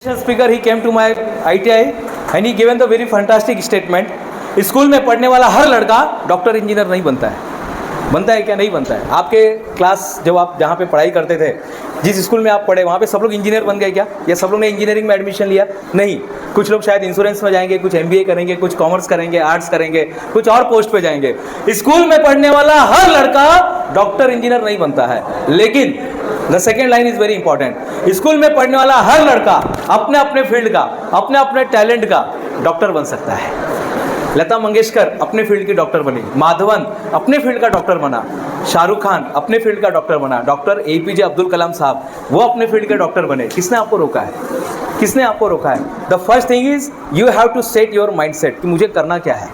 Speaker, he came to my ITI and he given the very fantastic statement. School में पढ़ने वाला हर लड़का doctor engineer नहीं बनता है क्या? नहीं बनता है। आपके क्लास जब आप जहाँ पे पढ़ाई करते थे, जिस स्कूल में आप पढ़े वहाँ पे सब लोग इंजीनियर बन गए क्या? या सब लोग ने इंजीनियरिंग में एडमिशन लिया? नहीं। कुछ लोग शायद इंश्योरेंस में जाएंगे, कुछ MBA करेंगे, कुछ कॉमर्स करेंगे, आर्ट्स करेंगे, कुछ और पोस्ट पे जाएंगे। स्कूल में पढ़ने वाला हर लड़का डॉक्टर इंजीनियर नहीं बनता है, लेकिन the second line is very important. School में पढ़ने वाला हर लड़का अपने अपने फील्ड का, अपने अपने टैलेंट का डॉक्टर बन सकता है। लता मंगेशकर अपने फील्ड की डॉक्टर बनी, माधवन अपने फील्ड का डॉक्टर बना, शाहरुख खान अपने फील्ड का डॉक्टर बना, डॉक्टर APJ अब्दुल कलाम साहब वो अपने फील्ड के डॉक्टर बने। किसने आपको रोका है? किसने आपको रोका है? The first thing is you have to set your mind set कि मुझे करना क्या है,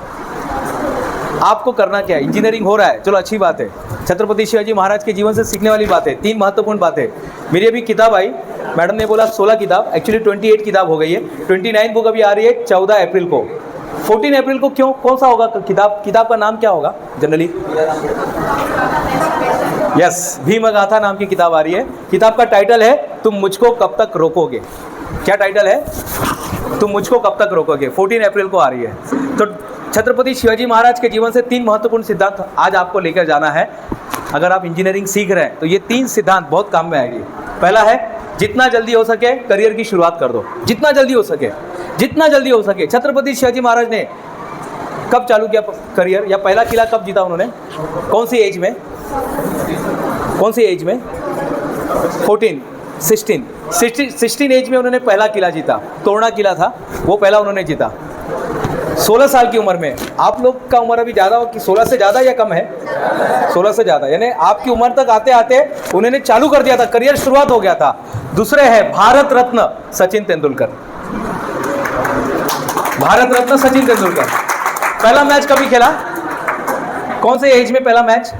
आपको करना क्या है। इंजीनियरिंग हो रहा है, चलो अच्छी बात है। छत्रपति शिवाजी महाराज के जीवन से सीखने वाली बात है। 3 महत्वपूर्ण बातें। मेरी अभी किताब आई, मैडम ने बोला 16 किताब, एक्चुअली 28 किताब हो गई है। 29 बुक अभी आ रही है 14 अप्रैल को। 14 अप्रैल को क्यों, कौन सा होगा किताब का नाम क्या होगा जनरली? यस, भीमगाथा नाम की किताब आ रही है। किताब का टाइटल है तुम मुझको कब तक रोकोगे। क्या टाइटल है? तुम मुझको कब तक रोकोगे। 14 अप्रैल को आ रही है। तो छत्रपति शिवाजी महाराज के जीवन से 3 महत्वपूर्ण सिद्धांत आज आपको लेकर जाना है। अगर आप इंजीनियरिंग सीख रहे हैं तो ये 3 सिद्धांत बहुत काम में आएगी। पहला है जितना जल्दी हो सके करियर की शुरुआत कर दो, जितना जल्दी हो सके, जितना जल्दी हो सके। छत्रपति शिवाजी महाराज ने कब चालू किया करियर, या पहला किला कब जीता उन्होंने? कौन सी एज में? कौन सी एज में? 14, 16 एज में उन्होंने पहला किला जीता। तोरणा किला था, वो पहला उन्होंने जीता 16 साल की उम्र में। आप लोग का उम्र अभी ज़्यादा हो कि 16 से ज़्यादा या कम है? 16 से ज़्यादा, यानी आपकी उम्र तक आते आते उन्होंने चालू कर दिया था, करियर शुरुआत हो गया था। दूसरे है भारत रत्न सचिन तेंदुलकर। भारत रत्न सचिन तेंदुलकर पहला मैच कभी खेला? कौन से एज में पहला मैच?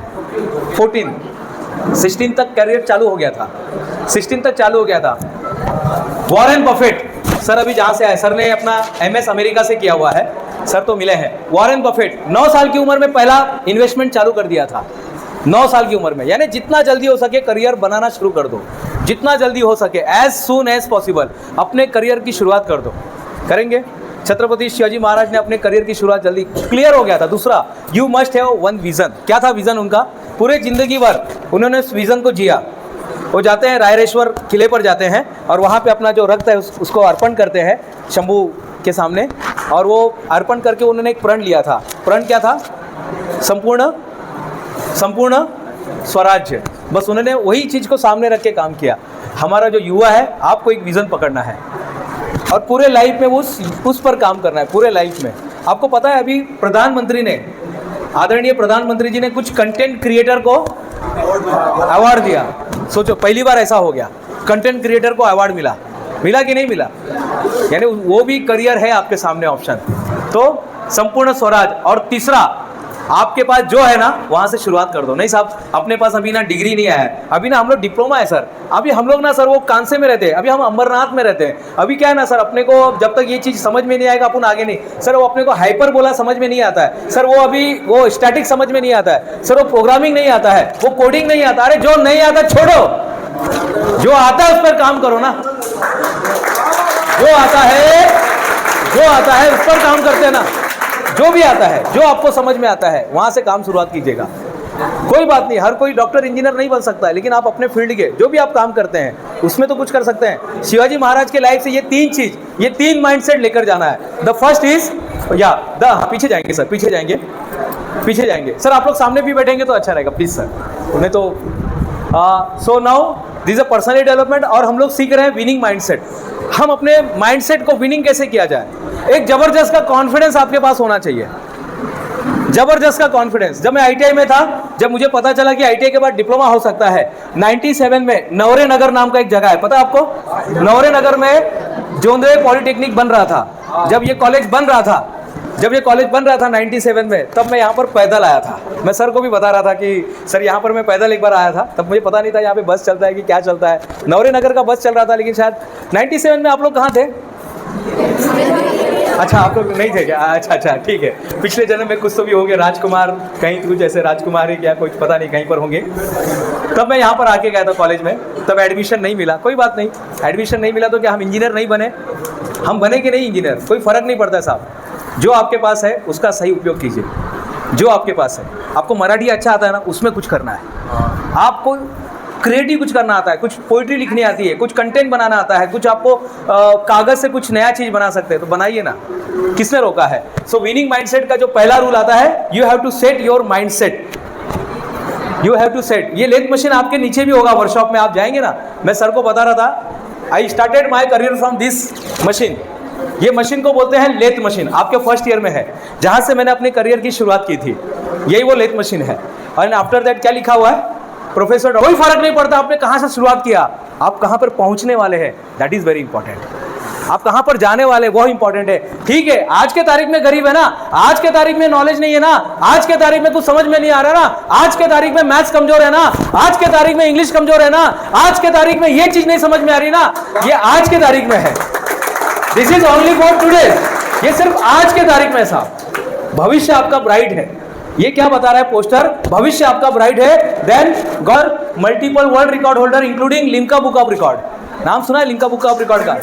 14, 16 तक करियर चालू हो गया था। 16 तक चालू हो गया था। वॉरेन बफेट सर अभी जहाँ से आए, सर ने अपना MS अमेरिका से किया हुआ है, सर तो मिले हैं। वॉरेन बफेट 9 साल की उम्र में पहला इन्वेस्टमेंट चालू कर दिया था। 9 साल की उम्र में, यानी जितना जल्दी हो सके करियर बनाना शुरू कर दो, जितना जल्दी हो सके, एज सून एज पॉसिबल अपने करियर की शुरुआत कर दो। करेंगे? छत्रपति शिवाजी महाराज ने अपने करियर की शुरुआत जल्दी, क्लियर हो गया था। दूसरा, you must have one vision. क्या था विजन उनका? पूरे जिंदगी भर उन्होंने उस विजन को जिया। वो जाते हैं रायरेश्वर किले पर जाते हैं और वहाँ पे अपना जो रक्त है उसको अर्पण करते हैं शंभू के सामने, और वो अर्पण करके उन्होंने एक प्रण लिया था। प्रण क्या था? संपूर्ण स्वराज्य। बस उन्होंने वही चीज़ को सामने रख के काम किया। हमारा जो युवा है, आपको एक विज़न पकड़ना है और पूरे लाइफ में उस पर काम करना है, पूरे लाइफ में। आपको पता है अभी प्रधानमंत्री ने, आदरणीय प्रधानमंत्री जी ने कुछ कंटेंट क्रिएटर को अवार्ड दिया। सोचो, पहली बार ऐसा हो गया, कंटेंट क्रिएटर को अवार्ड मिला कि नहीं मिला? यानी वो भी करियर है आपके सामने ऑप्शन। तो संपूर्ण स्वराज। और तीसरा, आपके पास जो है ना वहाँ से शुरुआत कर दो। नहीं साहब, अपने पास अभी ना डिग्री नहीं आया है, अभी ना हम लोग डिप्लोमा है सर, अभी हम लोग ना सर वो कांसे में रहते हैं, अभी हम अमरनाथ में रहते हैं, अभी क्या है ना सर अपने को जब तक ये चीज़ समझ में नहीं आएगा अपन आगे नहीं। सर वो अपने को हाइपर बोला समझ में नहीं आता है सर, वो अभी वो स्टैटिक समझ में नहीं आता है सर, वो प्रोग्रामिंग नहीं आता है, वो कोडिंग नहीं आता। अरे जो नहीं आता छोड़ो, जो आता है उस पर काम करो ना। जो आता है उस पर काम करते हैं ना। जो भी आता है, जो आपको समझ में आता है वहाँ से काम शुरुआत कीजिएगा। कोई बात नहीं, हर कोई डॉक्टर इंजीनियर नहीं बन सकता है, लेकिन आप अपने फील्ड के जो भी आप काम करते हैं उसमें तो कुछ कर सकते हैं। शिवाजी महाराज के लाइफ से ये 3 चीज़, ये 3 माइंडसेट लेकर जाना है। द फर्स्ट इज पीछे जाएंगे सर, पीछे जाएंगे सर, आप लोग सामने भी बैठेंगे तो अच्छा रहेगा प्लीज़ सर। उन्हें तो so now this a personal development, और हम लोग सीख रहे हैं विनिंग माइंडसेट। हम अपने माइंडसेट को विनिंग कैसे किया जाए? एक जबरदस्त का कॉन्फिडेंस आपके पास होना चाहिए, जबरदस्त का कॉन्फिडेंस। जब मैं ITI में था, जब मुझे पता चला कि ITI के बाद डिप्लोमा हो सकता है, 97 में नवरे नगर नाम का एक जगह है, पता है आपको? नवरे नगर में जोंधे पॉलिटेक्निक बन रहा था। जब ये कॉलेज बन रहा था 97 में, तब मैं यहाँ पर पैदल आया था। मैं सर को भी बता रहा था कि सर यहाँ पर मैं पैदल एक बार आया था, तब मुझे पता नहीं था यहाँ पे बस चलता है कि क्या चलता है। नवरे नगर का बस चल रहा था, लेकिन शायद 97 में आप लोग कहाँ थे? अच्छा, आप लोग नहीं थे क्या? अच्छा ठीक है। पिछले जन्म में कुछ तो भी होंगे, राजकुमार कहीं कुछ ऐसे राजकुमार है क्या, कुछ पता नहीं, कहीं पर होंगे। तब मैं यहाँ पर आके गया था कॉलेज में। तब एडमिशन नहीं मिला, कोई बात नहीं, एडमिशन नहीं मिला तो क्या हम इंजीनियर नहीं बने? हम बने कि नहीं इंजीनियर, कोई फ़र्क नहीं पड़ता साहब। जो आपके पास है उसका सही उपयोग कीजिए, जो आपके पास है। आपको मराठी अच्छा आता है ना, उसमें कुछ करना है। आपको क्रिएटिव कुछ करना आता है, कुछ पोइट्री लिखनी आती है, कुछ कंटेंट बनाना आता है, कुछ आपको कागज़ से कुछ नया चीज़ बना सकते हैं तो बनाइए ना, किसने रोका है? सो विनिंग माइंडसेट का जो पहला रूल आता है, you have to set your mindset, you have to set. ये लेथ मशीन आपके नीचे भी होगा, वर्कशॉप में आप जाएंगे ना, मैं सर को बता रहा था, I started my career from this machine. ये मशीन को बोलते हैं लेथ मशीन, आपके फर्स्ट ईयर में है, जहाँ से मैंने अपने करियर की शुरुआत की थी, यही वो लेथ मशीन है। और आफ्टर दैट क्या लिखा हुआ है? प्रोफेसर। कोई फर्क नहीं पड़ता आपने कहाँ से शुरुआत किया, आप कहाँ पर पहुँचने वाले हैं, दैट इज़ वेरी इंपॉर्टेंट। आप कहाँ पर जाने वाले वो इंपॉर्टेंट है। ठीक है, आज के तारीख में गरीब है ना, आज के तारीख में नॉलेज नहीं है ना, आज के तारीख में कुछ समझ में नहीं आ रहा ना, आज के तारीख में मैथ्स कमजोर है ना, आज के तारीख में इंग्लिश कमजोर है ना, आज के तारीख में ये चीज नहीं समझ में आ रही ना, ये आज के तारीख में है। This is only for today, ये सिर्फ आज के तारीख में साहब। भविष्य आपका ब्राइट है। ये क्या बता रहा है पोस्टर? भविष्य आपका ब्राइट है। Then God multiple world record holder including Limca book of record. नाम सुना है लिम्का बुक ऑफ रिकॉर्ड का?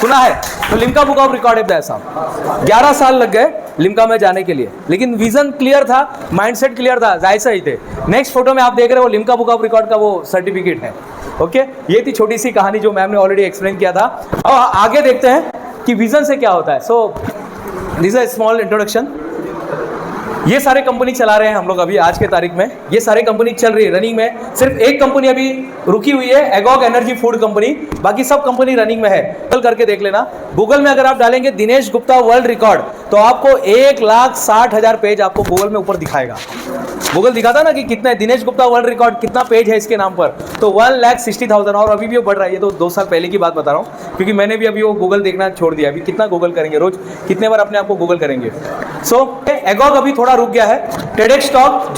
सुना है? तो लिम्का बुक ऑफ रिकॉर्ड है साहब। 11 साल लग गए लिम्का में जाने के लिए, लेकिन विजन क्लियर था, माइंडसेट क्लियर था, जायसा ही थे। नेक्स्ट फोटो में आप देख रहे हो लिम्का बुक ऑफ रिकॉर्ड का वो सर्टिफिकेट है। ओके, ये थी छोटी सी कहानी जो मैम ने ऑलरेडी एक्सप्लेन किया था। और आगे देखते हैं कि विजन से क्या होता है। So this is a small introduction. ये सारे कंपनी चला रहे हैं हम लोग अभी आज के तारीख में, ये सारे कंपनी चल रही है रनिंग में। सिर्फ एक कंपनी अभी रुकी हुई है, एगॉग एनर्जी फूड कंपनी, बाकी सब कंपनी रनिंग में है। गूगल करके देख लेना, गूगल में अगर आप डालेंगे दिनेश गुप्ता वर्ल्ड रिकॉर्ड तो आपको 1,60,000 पेज आपको गूगल में ऊपर दिखाएगा। गूगल दिखाता ना कि कितना है दिनेश गुप्ता वर्ल्ड रिकॉर्ड, कितना पेज है इसके नाम पर, तो 1,60,000। और अभी भी वो बढ़ रहा है, ये तो 2 साल पहले की बात बता रहा हूँ, क्योंकि मैंने भी अभी वो गूगल देखना छोड़ दिया। अभी कितना गूगल करेंगे, रोज कितने बार अपने आप को गूगल करेंगे। सो एगॉग अभी थोड़ा रुक गया है। टेडेक्स स्टॉक,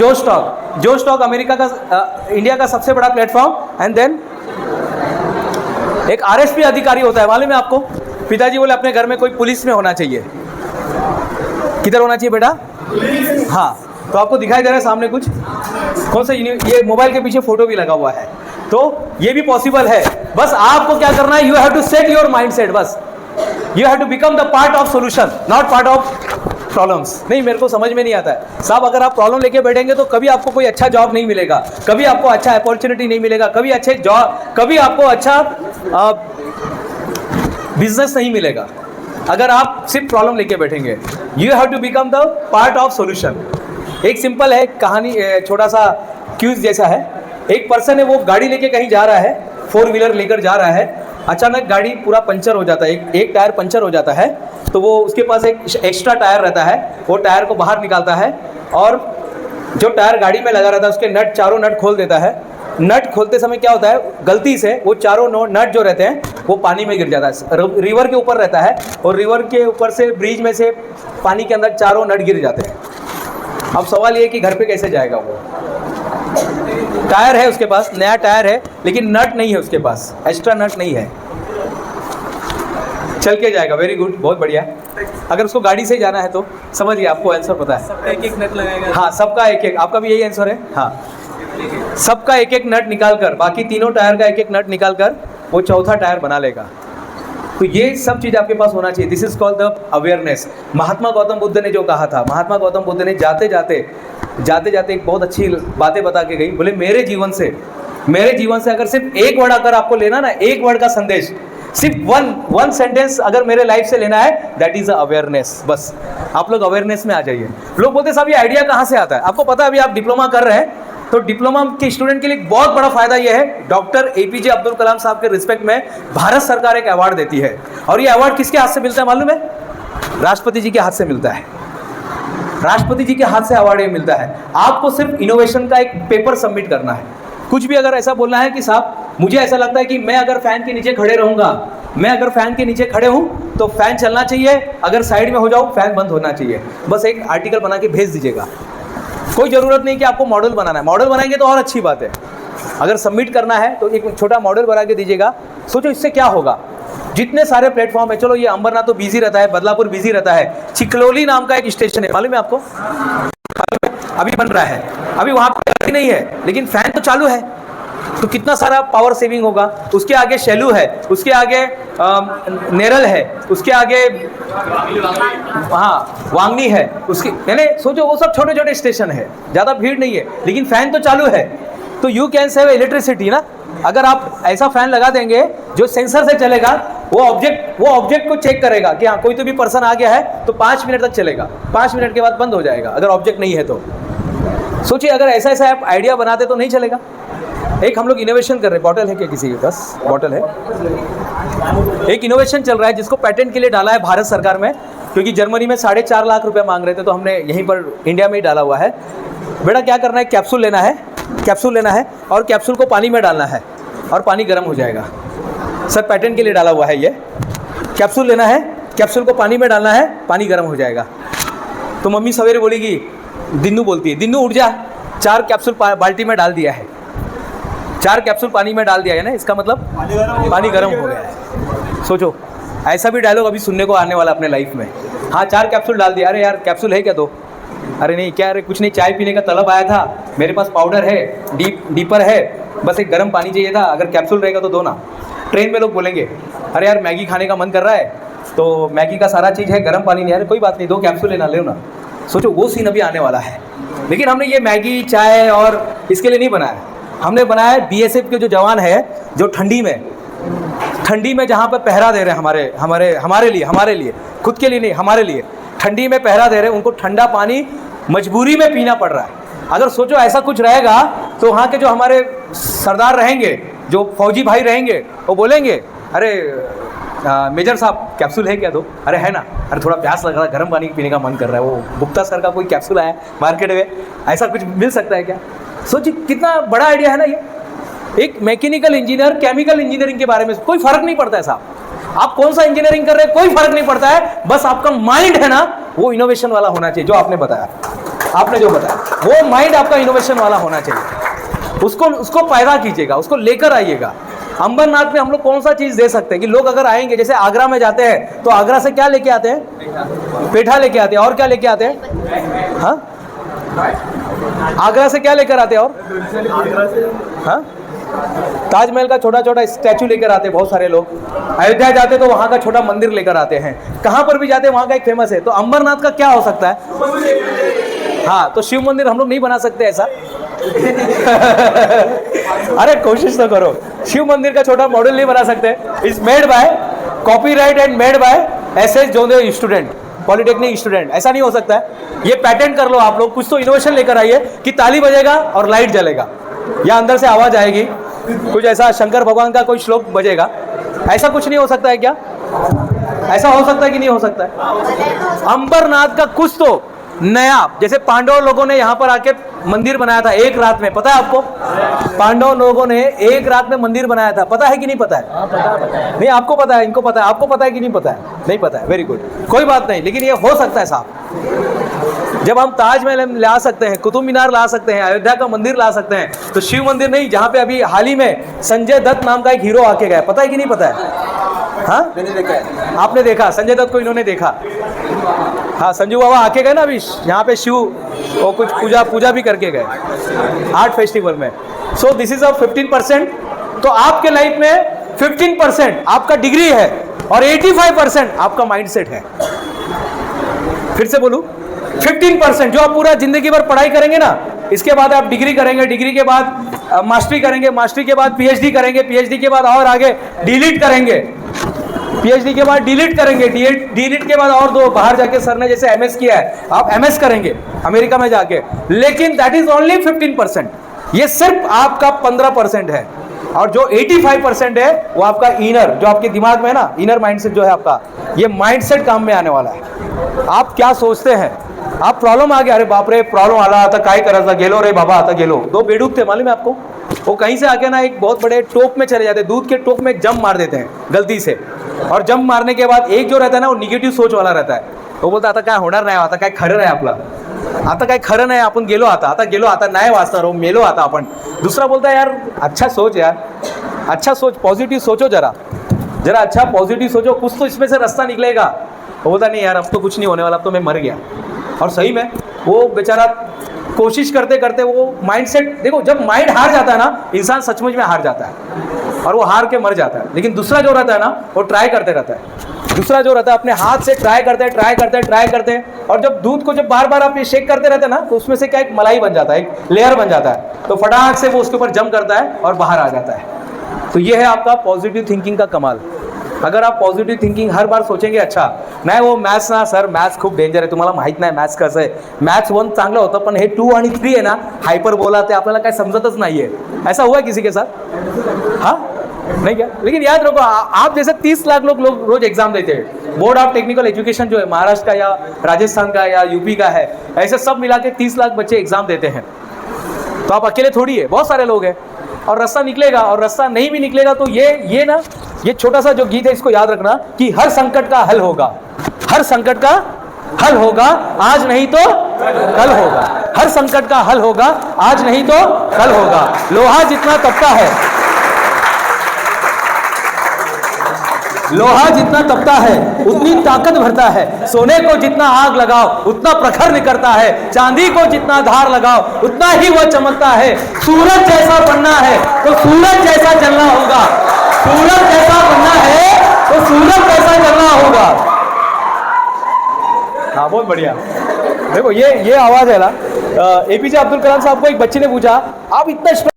जो स्टॉक अमेरिका का इंडिया का सबसे बड़ा प्लेटफॉर्म। एंड देन एक आरएसपी अधिकारी होता है, मालूम है आपको? पिताजी बोले अपने घर में कोई पुलिस में होना चाहिए। किधर होना चाहिए बेटा? हाँ, तो आपको दिखाई दे रहा है सामने कुछ कौन सा, ये मोबाइल के पीछे फोटो भी लगा हुआ है, तो ये भी पॉसिबल है। बस आपको क्या करना है, you have to set your mindset. बस you have to become the part of solution, not part of problems. नहीं, मेरे को समझ में नहीं आता है साहब, अगर आप प्रॉब्लम लेके बैठेंगे तो कभी आपको कोई अच्छा जॉब नहीं मिलेगा, कभी आपको अच्छा अपॉर्चुनिटी नहीं मिलेगा, कभी अच्छे जॉब, कभी आपको अच्छा बिजनेस नहीं मिलेगा अगर आप सिर्फ प्रॉब्लम लेके बैठेंगे। You have to become the part of solution. एक सिंपल है कहानी, छोटा सा क्यूज जैसा है। एक पर्सन है, वो गाड़ी लेके कहीं जा रहा है, 4 व्हीलर लेकर जा रहा है, अचानक गाड़ी पूरा पंचर हो जाता है, एक टायर पंचर हो जाता है। तो वो उसके पास एक एक्स्ट्रा टायर रहता है, वो टायर को बाहर निकालता है और जो टायर गाड़ी में लगा रहता है उसके नट, चारों नट खोल देता है। नट खोलते समय क्या होता है, गलती से वो चारों नट जो रहते हैं वो पानी में गिर जाता है। रिवर के ऊपर रहता है और रिवर के ऊपर से ब्रिज में से पानी के अंदर चारों नट गिर जाते हैं। अब सवाल ये है कि घर पे कैसे जाएगा वो? टायर है उसके पास, नया टायर है, लेकिन नट नहीं है उसके पास, एक्स्ट्रा नट नहीं है, चल के जाएगा। वेरी गुड, बहुत बढ़िया। अगर उसको गाड़ी से जाना है तो समझिए, आपको आंसर पता है, सबका एक नट लगाएगा। हाँ, सबका एक, आपका भी यही आंसर है। हाँ, सबका एक नट निकाल कर, बाकी तीनों टायर का एक नट निकाल कर वो चौथा टायर बना लेगा। तो ये सब चीज़ आपके पास होना चाहिए। This is called the awareness. Mahatma Gautam Buddha ने जो कहा था, महात्मा गौतम बुद्ध ने जाते जाते एक बहुत अच्छी बातें बता के गई। बोले मेरे जीवन से अगर सिर्फ एक वर्ड अगर आपको लेना ना, एक वर्ड का संदेश, सिर्फ वन सेंटेंस अगर मेरे लाइफ से लेना है, दैट इज अवेयरनेस। बस आप लोग अवेयरनेस में आ जाइए। लोग बोलते साहब ये आइडिया कहाँ से आता है? आपको पता है अभी आप डिप्लोमा कर रहे हैं, तो डिप्लोमा के स्टूडेंट के लिए बहुत बड़ा फायदा यह है, डॉक्टर एपीजे अब्दुल कलाम साहब के रिस्पेक्ट में भारत सरकार एक अवार्ड देती है। और ये अवार्ड किसके हाथ से मिलता है मालूम है? राष्ट्रपति जी के हाथ से मिलता है। राष्ट्रपति जी के हाथ से अवार्ड ये मिलता है। आपको सिर्फ इनोवेशन का एक पेपर सबमिट करना है। कुछ भी अगर ऐसा बोलना है कि साहब मुझे ऐसा लगता है कि मैं अगर फैन के नीचे खड़े रहूंगा, मैं अगर फैन के नीचे खड़े हूँ तो फैन चलना चाहिए, अगर साइड में हो जाऊँ फैन बंद होना चाहिए। बस एक आर्टिकल बना के भेज दीजिएगा। कोई ज़रूरत नहीं कि आपको मॉडल बनाना है, मॉडल बनाएंगे तो और अच्छी बात है। अगर सबमिट करना है तो एक छोटा मॉडल बना के दीजिएगा। सोचो इससे क्या होगा। जितने सारे प्लेटफॉर्म है, चलो ये अंबरनाथ तो बिजी रहता है, बदलापुर बिजी रहता है, चिकलोली नाम का एक स्टेशन है, मालूम है आपको? अभी बन रहा है, अभी वहाँ पे नहीं है लेकिन फैन तो चालू है। तो कितना सारा पावर सेविंग होगा। उसके आगे शेलू है, उसके आगे नेरल है, उसके आगे हाँ वांगनी है, उसकी यानी सोचो वो सब छोटे छोटे स्टेशन है, ज़्यादा भीड़ नहीं है, लेकिन फैन तो चालू है। तो यू कैन सेव इलेक्ट्रिसिटी ना। अगर आप ऐसा फैन लगा देंगे जो सेंसर से चलेगा, वो ऑब्जेक्ट को चेक करेगा कि हाँ कोई तो भी पर्सन आ गया है, तो 5 मिनट तक चलेगा, 5 मिनट के बाद बंद हो जाएगा अगर ऑब्जेक्ट नहीं है तो। सोचिए अगर ऐसा ऐसा आप आइडिया बनाते तो नहीं चलेगा। एक हम लोग इनोवेशन कर रहे हैं, बॉटल है क्या किसी के पास? बॉटल है। एक इनोवेशन चल रहा है जिसको पेटेंट के लिए डाला है भारत सरकार में, क्योंकि जर्मनी में 4.5 लाख रुपए मांग रहे थे, तो हमने यहीं पर इंडिया में ही डाला हुआ है। बेटा क्या करना है, कैप्सूल लेना है, कैप्सूल लेना है और कैप्सूल को पानी में डालना है और पानी गर्म हो जाएगा। सर पेटेंट के लिए डाला हुआ है ये। कैप्सूल लेना है, कैप्सूल को पानी में डालना है, पानी गर्म हो जाएगा। तो मम्मी सवेरे बोलेगी, दिन्नू बोलती है, दिन्नू उठ जा, 4 कैप्सूल बाल्टी में डाल दिया है, 4 कैप्सूल पानी में डाल दिया है ना, इसका मतलब पानी गर्म हो गया है। सोचो ऐसा भी डायलॉग अभी सुनने को आने वाला अपने लाइफ में। हाँ 4 कैप्सूल डाल दिया, अरे यार कैप्सूल है क्या दो? अरे नहीं क्या, अरे कुछ नहीं, चाय पीने का तलब आया था, मेरे पास पाउडर है, डीपर है, बस एक गर्म पानी चाहिए था, अगर कैप्सूल रहेगा तो दो ना। ट्रेन में लोग बोलेंगे अरे यार मैगी खाने का मन कर रहा है, तो मैगी का सारा चीज़ है, गर्म पानी नहीं, अरे कोई बात नहीं, 2 कैप्सूल लेना, ले ना। सोचो वो सीन अभी आने वाला है। लेकिन हमने ये मैगी चाय और इसके लिए नहीं बनाया, हमने बनाया है BSF के जो जवान है, जो ठंडी में जहाँ पर पहरा दे रहे हैं हमारे लिए, खुद के लिए नहीं, हमारे लिए ठंडी में पहरा दे रहे हैं, उनको ठंडा पानी मजबूरी में पीना पड़ रहा है। अगर सोचो ऐसा कुछ रहेगा तो वहाँ के जो हमारे सरदार रहेंगे, जो फौजी भाई रहेंगे, वो बोलेंगे अरे मेजर साहब कैप्सूल है क्या दो? अरे है ना, अरे थोड़ा प्यास लग रहा है, गर्म पानी पीने का मन कर रहा है, वो गुप्ता सर का कोई कैप्सूल आया मार्केट में, ऐसा कुछ मिल सकता है क्या? सोचिए कितना बड़ा आइडिया है ना ये। एक मैकेनिकल इंजीनियर केमिकल इंजीनियरिंग के बारे में कोई फर्क नहीं पड़ता है साहब, आप कौन सा इंजीनियरिंग कर रहे हैं कोई फर्क नहीं पड़ता है, बस आपका माइंड है ना वो इनोवेशन वाला होना चाहिए। जो आपने बताया, आपने जो बताया वो माइंड आपका इनोवेशन वाला होना चाहिए। उसको पैदा कीजिएगा, उसको लेकर आइएगा। अंबरनाथ में हम लोग कौन सा चीज दे सकते हैं कि लोग अगर आएंगे, जैसे आगरा में जाते हैं तो आगरा से क्या लेके आते हैं? पेठा लेके आते हैं। और क्या लेके आते हैं? हाँ आगरा से क्या लेकर आते हैं? और हाँ ताजमहल का छोटा छोटा स्टैचू लेकर आते हैं बहुत सारे लोग। अयोध्या जाते तो वहाँ का छोटा मंदिर लेकर आते हैं। कहाँ पर भी जाते हैं वहाँ का एक फेमस है। तो अंबरनाथ का क्या हो सकता है? हाँ तो शिव मंदिर हम लोग नहीं बना सकते ऐसा? अरे कोशिश तो करो, शिव मंदिर का छोटा मॉडल नहीं बना सकते? Is made by copyright and made by SS जोधे स्टूडेंट, पॉलिटेक्निक स्टूडेंट। ऐसा नहीं हो सकता है? ये पैटेंट कर लो आप लोग, कुछ तो इनोवेशन लेकर आइए कि ताली बजेगा और लाइट जलेगा या अंदर से आवाज आएगी, कुछ ऐसा शंकर भगवान का कोई श्लोक बजेगा। ऐसा कुछ नहीं हो सकता है क्या? ऐसा हो सकता है कि नहीं हो सकता है? अंबरनाथ का कुछ तो नया, जैसे पांडव लोगों ने यहाँ पर आके मंदिर बनाया था एक रात में, पता है आपको? पांडव लोगों ने एक रात में मंदिर बनाया था, पता है कि नहीं पता है? नहीं आपको पता है, इनको पता है, आपको पता है कि नहीं पता है? नहीं पता है, वेरी गुड, कोई बात नहीं, लेकिन ये हो सकता है साहब। जब हम ताजमहल ला सकते हैं, कुतुब मीनार ला सकते हैं, अयोध्या का मंदिर ला सकते हैं, तो शिव मंदिर नहीं, जहाँ पे अभी हाल ही में संजय दत्त नाम का एक हीरो आके गया, पता है कि नहीं पता है? हाँ आपने देखा, संजय दत्त को इन्होंने देखा। हाँ संजू बाबा आके गए ना अभी यहाँ पे, शिव वो कुछ पूजा भी करके गए आर्ट फेस्टिवल में। So this is a 15%। तो आपके लाइफ में 15% आपका डिग्री है और 85% आपका माइंडसेट है। फिर से बोलूं, 15% जो आप पूरा जिंदगी भर पढ़ाई करेंगे ना, इसके बाद आप डिग्री करेंगे, डिग्री के बाद मास्टरी करेंगे, मास्टरी के बाद PhD करेंगे, PhD के बाद और आगे डिलीट करेंगे, PhD के बाद डिलीट करेंगे, डिलीट के बाद और दो बाहर जाके सर ने जैसे MS किया है, आप MS करेंगे अमेरिका में जाके। लेकिन दैट इज ओनली 15%। ये सिर्फ आपका 15% है। और जो 85% है वो आपका इनर, जो आपके दिमाग में है ना, इनर माइंडसेट जो है आपका, ये माइंडसेट काम में आने वाला है। आप क्या सोचते हैं? आप प्रॉब्लम आ गया, अरे बाप रे प्रॉब्लम आला आता काय करायचा, गेलो रे बाबा आता गेलो। 2 बेडूक थे मालूम है आपको, वो कहीं से आके ना एक बहुत बड़े टोप में चले जाते हैं, दूध के टोप में जंप मार देते हैं गलती से। और जंप मारने के बाद एक जो रहता है ना, वो निगेटिव सोच वाला रहता है, वो बोलता आता काय होणार नाही, आता काय खरं नाही आपलं, आता काय खरं नाही, आपण गेलो आता गेलो, आता नाही वाचणार हो, मेलो आता आपण। दूसरा बोलता है यार अच्छा सोच, यार अच्छा सोच, पॉजिटिव सोचो, जरा अच्छा पॉजिटिव सोचो, कुछ तो इसमें से रास्ता निकलेगा। वो बोलता नहीं यार अब तो कुछ नहीं होने वाला, अब तो मैं मर गया। और सही में वो बेचारा कोशिश करते करते वो माइंडसेट, देखो जब माइंड हार जाता है ना, इंसान सचमुच में हार जाता है और वो हार के मर जाता है। लेकिन दूसरा जो रहता है ना, वो ट्राई करते रहता है। दूसरा जो रहता है अपने हाथ से ट्राई करते हैं और जब दूध को जब बार बार आप ये शेक करते रहते हैं ना, तो उसमें से क्या एक मलाई बन जाता है, एक लेयर बन जाता है, तो फटाक से वो उसके ऊपर जम करता है और बाहर आ जाता है। तो ये है आपका पॉजिटिव थिंकिंग का कमाल। अगर आप पॉझिटिव्ह थिंकिंग हर बार सोचेंगे, अच्छा नाही वो मॅथ्स ना सर, मॅथ्स खूप डेंजर आहे, तुम्हाला माहीत नाही मॅथ्स कसं आहे, मॅथ्स 1 चांगलं होतं पण हे 2 आणि 3 आहे ना, हायपर बोला ते आपल्याला काय समजतच नाही आहे। ऐसा हुआ किसी के साथ? हाँ नहीं क्या? लेकिन याद रखो, आप जैसे 30 लाख लोग रोज एग्जाम देते हैं। बोर्ड ऑफ टेक्निकल एजुकेशन जो है महाराष्ट्र का या राजस्थान का या यूपी का है, ऐसे सब मिला के 30 लाख बच्चे एग्जाम देते हैं। तो आप अकेले थोड़ी है, बहुत सारे लोग हैं और रास्ता निकलेगा, और रास्ता नहीं भी निकलेगा तो ये ना, ये छोटा सा जो गीत है इसको याद रखना कि हर संकट का हल होगा, हर संकट का हल होगा, आज नहीं तो कल होगा। हर संकट का हल होगा, आज नहीं तो कल होगा। लोहा जितना तपता है, लोहा जितना तपता है उतनी ताकत भरता है। सोने को जितना आग लगाओ उतना प्रखर निकलता है। चांदी को जितना धार लगाओ उतना ही वह चमकता है। सूरज जैसा बनना है तो सूरज जैसा जलना होगा, सूरज जैसा बनना है तो सूरज जैसा जलना होगा। हाँ बहुत बढ़िया। देखो ये आवाज है ना, एपीजे अब्दुल कलाम साहब को एक बच्चे ने पूछा, आप इतना